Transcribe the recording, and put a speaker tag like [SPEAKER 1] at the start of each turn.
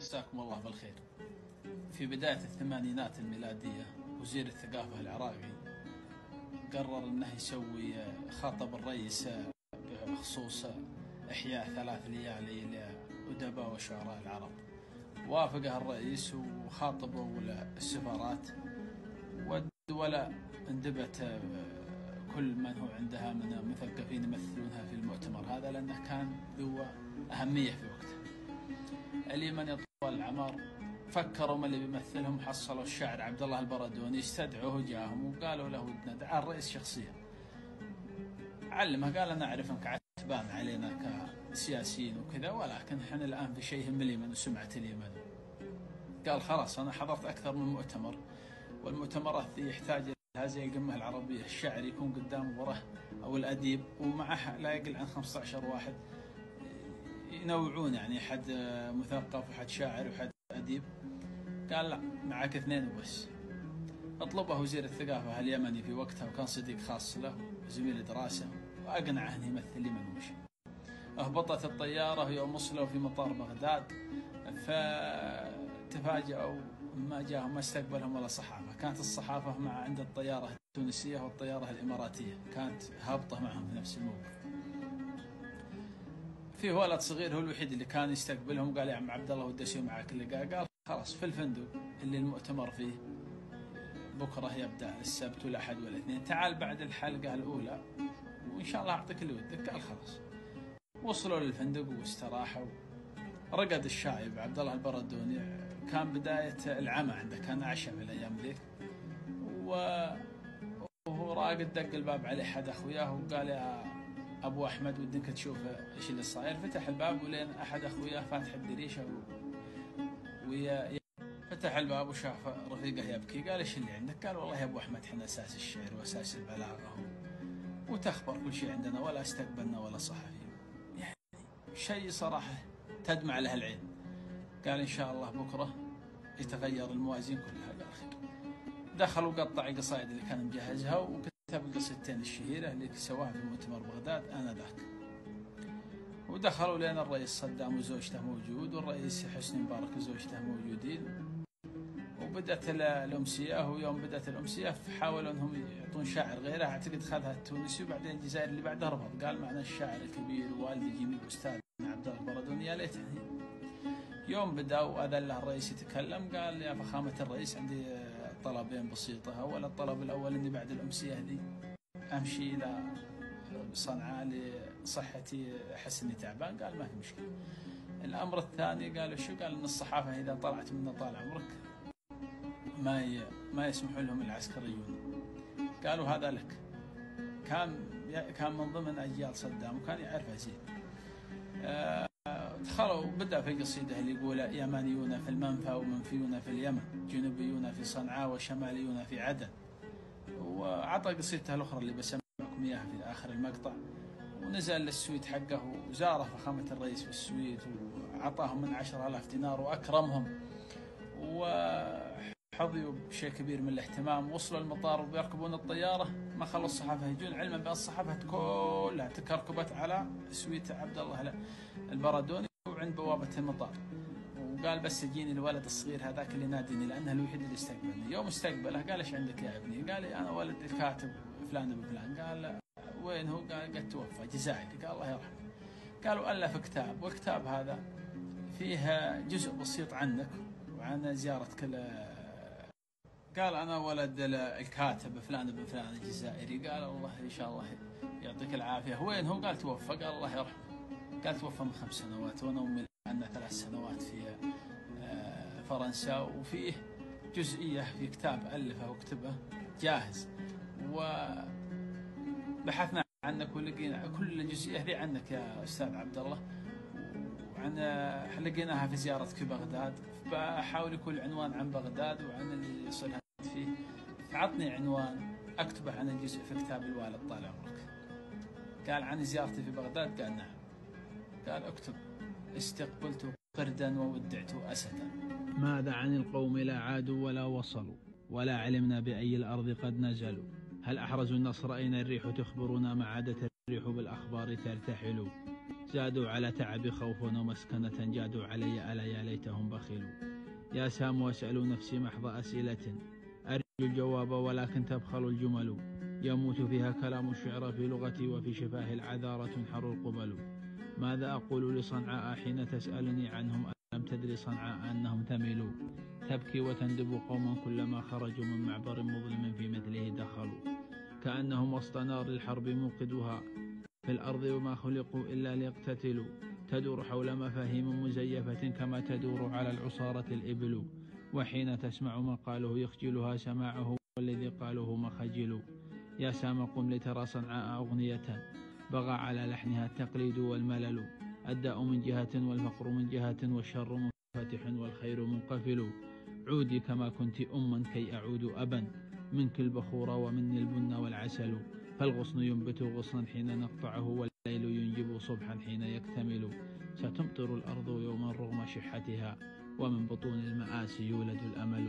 [SPEAKER 1] مساكم الله بالخير. في بداية الثمانينات الميلادية وزير الثقافة العراقي قرر أنه يسوي خطب الرئيس بخصوص إحياء 3 ليالي لأدباء وشعراء العرب. وافقه الرئيس وخاطبوا السفارات، والدول اندبت كل من هو عندها من مثقفين يمثلونها في المؤتمر هذا، لأنه كان ذو أهمية في وقته. اليمن يا طوال العمر فكروا من اللي بيمثلهم، حصلوا الشاعر عبد الله البردوني، استدعوه جاهم وقالوا له ودنا. دعا الرئيس شخصيا، علمه، قال أنا أعرف أنك عتبان علينا كسياسيين وكذا، ولكن احنا الآن في شيء من اليمن وسمعة اليمن. قال خلاص أنا حضرت أكثر من مؤتمر، والمؤتمرات ذي يحتاج لها زي القمة العربية، الشاعر يكون قدام وراه أو الأديب ومعه لا يقل عن 15 واحد ينوعون، يعني حد مثقف وحد شاعر وحد أديب. قال لا، معك 2 وبس. اطلبه وزير الثقافة اليمني في وقتها، وكان صديق خاص له وزميل دراسة، وأقنعه أن يمثل اليمن ومشي. أهبطت الطيارة يوم وصلوا في مطار بغداد، فتفاجأوا ما جاهم، ما استقبلهم ولا صحافة. كانت الصحافة مع عند الطيارة التونسية والطيارة الإماراتية، كانت هابطة معهم في نفس الموقف. في ولد صغير هو الوحيد اللي كان يستقبلهم، قال يا عم عبد الله ودي اسوي معك اللقاء. قال خلاص في الفندق اللي المؤتمر فيه، بكره يبدا السبت والاحد والاثنين، تعال بعد الحلقه الاولى وان شاء الله اعطيك اللي ودك. قال خلاص. وصلوا للفندق واستراحوا. رقد الشايب عبد الله البردوني، كان بدايه العمى عنده، كان عشاء في الايام ذيك، وهو راقد دق الباب عليه احد اخوياه وقال يا ابو احمد ودك تشوف ايش اللي صاير. فتح الباب ولين احد اخوياه فاتح الدريشه فتح الباب وشاف رفيقه يبكي. قال ايش اللي عندك؟ قال والله يا ابو احمد احنا اساس الشعر واساس البلاغه وتخبر كل شيء عندنا، ولا استقبلنا ولا صحفي، يعني شيء صراحه تدمع له العين. قال ان شاء الله بكره يتغير الموازين كلها. قال خير. دخل وقطع القصائد اللي كان مجهزها وكتب القصيدتين الشهيره اللي سواها في مؤتمر بغداد انذاك. ودخلوا لين الرئيس صدام وزوجته موجود، والرئيس حسني مبارك وزوجته موجودين، وبدأت الأمسية. ويوم بدأت الأمسية حاولوا أنهم يعطون شاعر غيره، أعتقد خذها التونسي، وبعدين الجزائر اللي بعده رفض. قال معنا الشاعر الكبير ووالدي الجميل أستاذ عبد الله البردوني، يا ليته. يوم بدأ وأذله الرئيس يتكلم، قال يا فخامة الرئيس عندي طلبين بسيطة. أولا الطلب الأول أني بعد الأمسية دي أمشي إلى صنعاء لصحتي، أحس إني تعبان. قال ما في مشكلة. الأمر الثاني قالوا شو؟ قال إن الصحافة إذا طلعت منا طال عمرك ما يسمحوا لهم العسكريون. قالوا هذا لك. كان من ضمن أجيال صدام وكان يعرفه زين. دخلوا بدأ في قصيدة اللي يقول يمانيون في المنفى ومنفيون في اليمن، جنوبيون في صنعاء وشماليون في عدن. وعطى قصيدته الأخرى اللي بسمعكم إياها في آخر المقطع. ونزل للسويت حقه وزاره فخامة الرئيس في السويت، وعطاهم من 10,000 دينار وأكرمهم، وحظيوا بشيء كبير من الاهتمام. وصلوا المطار وبيركبون الطيارة، ما خلوا الصحافة يجون، علما بأن الصحافة كلها تكركبت على سويت عبد الله البردوني وعند بوابة المطار. وقال بس يجيني الولد الصغير هذاك اللي ناديني، لأنه الوحيد اللي استقبلني. يوم استقبله قال ايش عندك يا ابني؟ قال لي أنا ولد الكاتب فلان ابن فلان. قال وين هو؟ قال قد توفى، جزائري. قال الله يرحمه. قالوا ألف كتاب، والكتاب هذا فيه جزء بسيط عنك وعن زيارتك. قال أنا ولد الكاتب فلان ابن فلان الجزائري. قال الله إن شاء الله يعطيك العافية. وين هو؟ قال توفى. قال الله يرحمه. قال توفى من 5 سنوات، وأنا أمي عندنا 3 سنوات في فرنسا. وفيه جزئية في كتاب ألفه وكتبه جاهز، وبحثنا عنك ولقينا كل جزئية ذي عنك يا أستاذ عبد الله، لقيناها في زيارتك في بغداد. بحاول يكون العنوان عن بغداد وعن اللي صلحت فيه، فعطني عنوان أكتبه عن الجزء في كتاب الوالد طال عمرك. قال عن زيارتي في بغداد؟ قال نعم. قال اكتب استقبلت قردا وودعت أسدا.
[SPEAKER 2] ماذا عن القوم لا عادوا ولا وصلوا، ولا علمنا بأي الأرض قد نزلوا. هل أحرزوا النصر أين الريح تخبرنا، ما عادت الريح بالأخبار ترتحل. زادوا على تعبي خوفا ومسكنة، جادوا علي ألا يا ليتهم بخلوا. يا سام واسألوا نفسي محض أسئلة، أرجو الجواب ولكن تبخل الجمل. يموت فيها كلام الشعر في لغتي، وفي شفاه العذارى تنحر القبل. ماذا أقول لصنعاء حين تسألني عنهم؟ ألم تدري صنعاء أنهم ثملوا. تبكي وتندب قوما كلما خرجوا من معبر مظلم في مثله دخلوا. كأنهم وسط نار الحرب موقدها في الأرض، وما خلقوا إلا ليقتتلوا. تدور حول مفاهيم مزيفة كما تدور على العصارة الإبل. وحين تسمع ما قاله يخجلها سماعه، والذي قاله مخجل. يا سام قم لترى صنعاء أغنية بغى على لحنها التقليد والملل. الداء من جهة والفقر من جهة، والشر منفتح والخير منقفل. عودي كما كنت أما كي أعود أبا، منك البخور ومني البن والعسل. فالغصن ينبت غصنا حين نقطعه، والليل ينجب صبحا حين يكتمل. ستمطر الأرض يوما رغم شحتها، ومن بطون المآسي يولد الأمل.